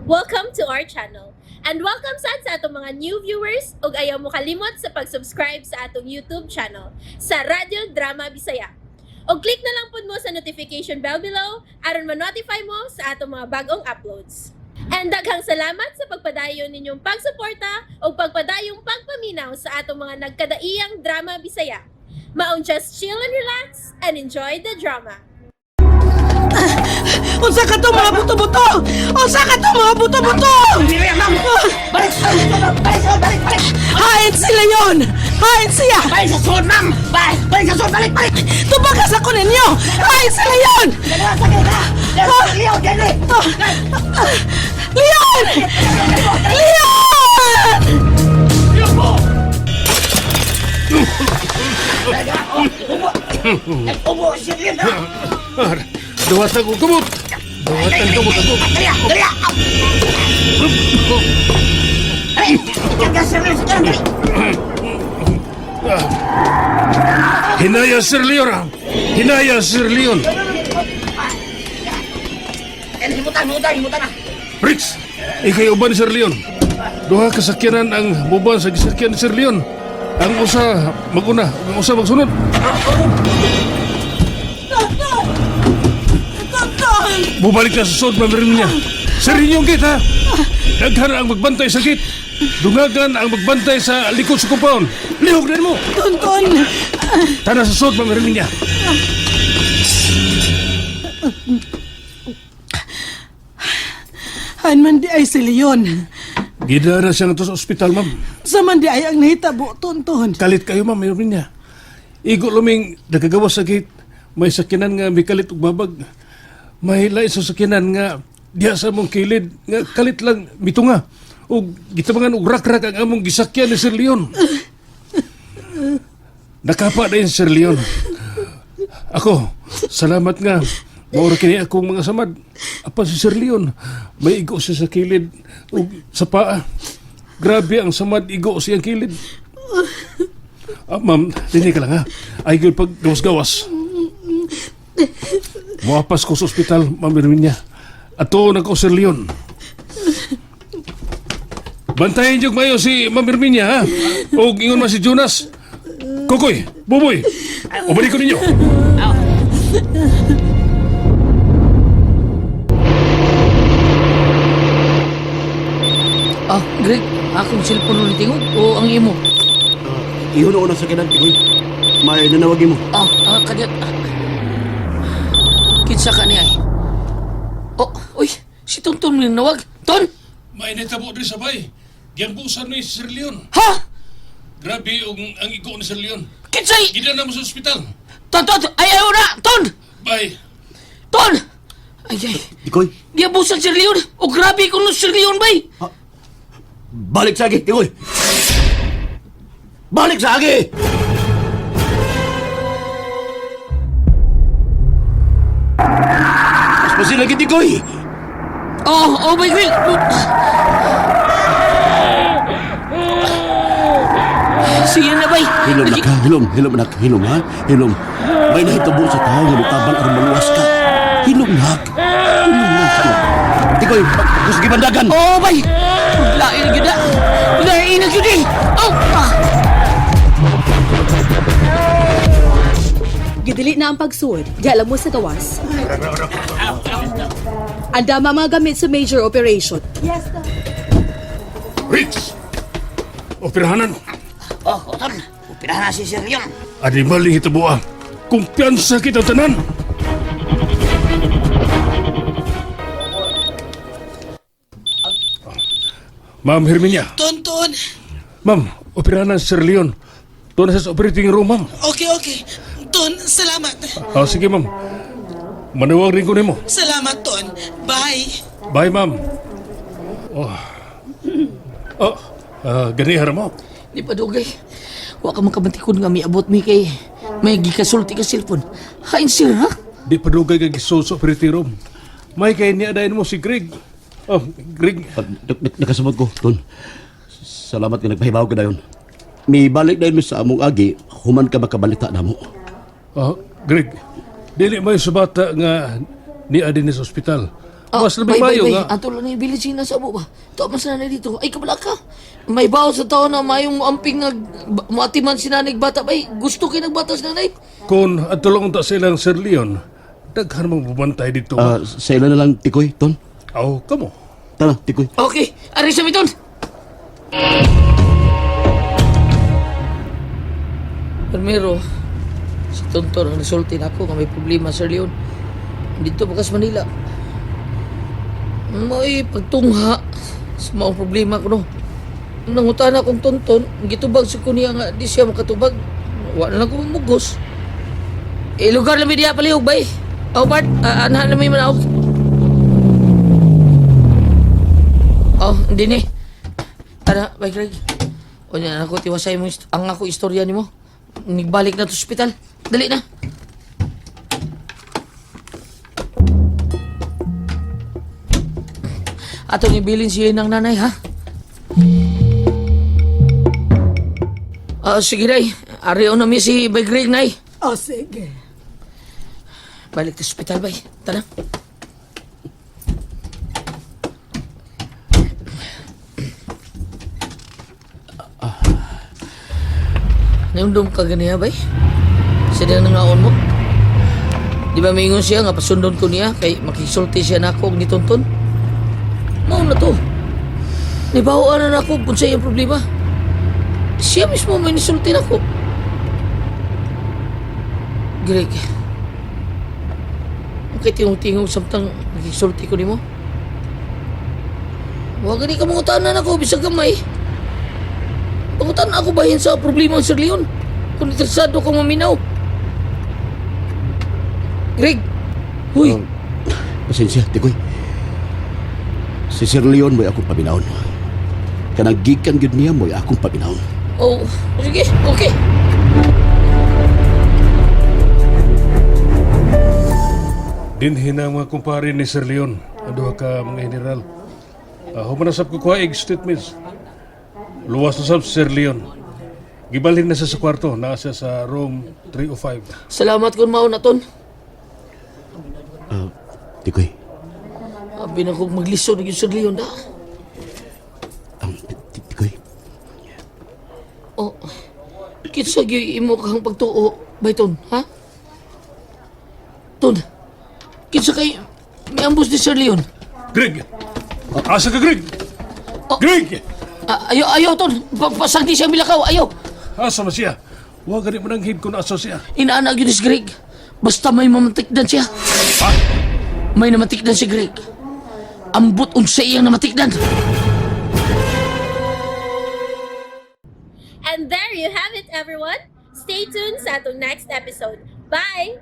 Welcome to our channel. And welcome sa atong mga new viewers ug ayaw mo kalimot sa pag-subscribe sa atong YouTube channel sa Radio Drama Bisaya. O click na lang pud mo sa notification bell below aron ma-notify mo sa atong mga bagong uploads. And daghang salamat sa pagpadayon ninyong pagsuporta o pagpadayong pagpaminaw sa atong mga nagkadaiyang Drama Bisaya. Maong just chill and relax and enjoy the drama. Unsa ka to mga buto-buto? Unsa ka to mga buto-buto? Balik! Hain sila yon! Hain siya! Balik sa sud, ma'am! Balik sa sud! Balik! Tubagas ako ninyo! Hain sila yon! Dalawa sa kita! Dalawa sa liyaw! Dali! Leon! Leon! Ubo siya rin, ha? Dawatan ko kumot! Dawatan kumot ako! Dali! Dali! Ay! Kagas siya rin! Dali! Hinaya Sir Leon! Hinaya Sir Leon! Himutan na! Rix! Ikay uban ni Sir Leon! Duha kasakyanan ang buban sa gisakyan ni Sir Leon. Ang usa maguna, ang usa magsunod. Bubalik na sa sod, mamirin niya. Sir inyong gate, ha? Daghan ang magbantay sa gate. Dungagan ang magbantay sa likod sa compound. Lihog din mo. Tonton! Tana sa sod, mamirin niya. Hain man di ay si Leon. Gida na siya nga to sa ospital, ma'am. Sa man di ay ang nahitabo, Tonton. Kalit kayo, ma'am, mayroon niya. Igo luming nagagawas sa gate. May sakinan nga may kalit ug babag. May lain sa sakinan nga diya sa mong kilid nga kalit lang mitunga. O gitabangan og rak-rak ang among gisakyan ni Sir Leon. Nakapa na yun, Sir Leon. Ako, salamat nga. Maura kini akong mga samad. Apan si Sir Leon, may igo siya sa kilid o sa paa. Grabe ang samad igo siyang kilid. Ma'am, dinig ka lang ha. Ay gawin pag gawas-gawas. Muapas ko sa ospital, Ma'am Herminia. Ato na ko, Sir Leon. Bantayin niyo mayo si Ma'am Herminia, ha? O ingon man si Jonas. Kokoy, Buboy, ubalik ko ninyo. Greg, akong cellphone ulit tingog o ang imo? Iyon ako na sa kinan, Tikoy. May nanawagin mo. Kadyat. Kitsa ka niya eh. Uy, si Tonton mo nawag. Ton! May natabo rin sabay. Giambusan ni Sir Leon. Ha? Grabe ang igo ni Sir Leon. Kitsay! Gila na mo sa ospital. Ton! Ayaw na! Ton! Bye. Ton! Ay, Tikoy, giabusan si Leon. O grabe kung si Leon bay. balik sa agi, Tikoy. Balik sa agi! Mas masin lagi, Tikoy. Oh my God! Sige na bay. Hilom nak ha, hilom ha, hilom. May nahitabo sa tao nga mutabang aron maluwas ka. Hilom nak. Tikoy, gusto gibandagan. Oh bay! Lain na gina! Lain na gina! Gidili na ang pagsuod, di alam mo sa gawas. Anda mga gamit sa major operation. Rix! Operahanan. Ton! Upirahan na si Sir Leon! Adi maling hitabo ah. Kumpiyansa kita tanan. Ma'am Herminia. Tonton! Ma'am, operahanan si Sir Leon. Doon na sa operating room, ma'am. Okay. Ton, salamat. Sige, ma'am. Manawag rin ko nimo. Salamat, Ton. Bye. Bye, ma'am. Gani haram mo. Di pa dugay. Wa ka makabantikon nga miabot mi kay may gikasulti ka cellphone. Hain sir ha? Di padugay kag gisul sa operating room. May kay niya dayon mo si Greg. Greg. Nakasabot ko, Ton. Salamat ka nagpahibaw ka dayon. May balik dayon mo sa among agi, human ka makabalita na mo. Greg, dili may subata nga ni adin sa ospital. Mas labing mayo nga. Ang tulo na yung bilisina sa abo ba? Ito, mas nanay dito. Ay, kabala ka. May bawo sa tao na mayong amping matiman si nanay bata. Bay, gusto kayo nagbata si nanay? Kung at tulong ta silang Sir Leon, daghan mong bubantay dito. Sa ila na lang, Tikoy, Ton. Aw, kamo. Tara, Tikoy. Okay, aray sa miton. Primero, si Tonton ang resulti na ako nga may problema, Sir Leon. Dito bukas Manila. May pagtungha sa mga problema ko, no. Nangutan akong Tonton, gitubag sa kuniya nga di siya makatubag. Wala lang ko mamugos. Lugar na media palihog, bay. Oh, Bart, anahan na may manawag. Oh, hindi ni. Tara, bay, Greg. O niya, ako tiwasay mo ang ako istorya ni mo. Nigbalik na to ospital. Dali na. Atong ibilin siya ng nanay, ha? Sige, Nay. Ariyo na mi si Bay Greg, Nay. O sige. Balik sa ospital, Bay. Tara. Naundom ka ganiya, Bay? Siya na nangaon mo? Di ba maingon siya nga pasundon ko niya kay makisulti siya na ako ni Tonton? Mao na to. Nibawaan na ako kung siya yung problema. Siya mismo may nisulti na ako. Greg, okay tingong-tingong samtang nakisulti ko ni mo? Huwag gani ka mangutanan ako, bisag gamay. Pangutan ako bahin sa problema ng Sir Leon. Kung interesado kang maminaw. Greg! Huy! Pasensya, Tikoy. Si Sir Leon mo'y akong paminahon. Kanang gikan yun niya mo'y akong paminahon. Oh, sige, okay. Dinhin ang mga kumpare ni Sir Leon. Aduha ka mga general. Humanasap ko kuha statements. Luwas na sab si Sir Leon. Gibalhin na siya sa kwarto. Naa siya sa room 305. Salamat kung mao na ton. Tikoy, Abi na kong maglisod ng Sir Leon da. Tikoy, Oh, kitsa gyud imo kang pagtuo, Bayton, ha? Ton, kitsa kay may ambos ni Sir Leon. Greg! Asa ka, Greg? Oh. Greg! Ayaw, Ton. Pasagdi siya milakaw, ayaw. Asa man siya? Huwag ganit mo nang hid ko na aso siya. Inaanag yun si Greg. Basta may mamatikdan siya. Ha? May namatikdan si Greg. Ambot unsa iyang namatikdan. And there you have it, everyone. Stay tuned sa atong next episode. Bye!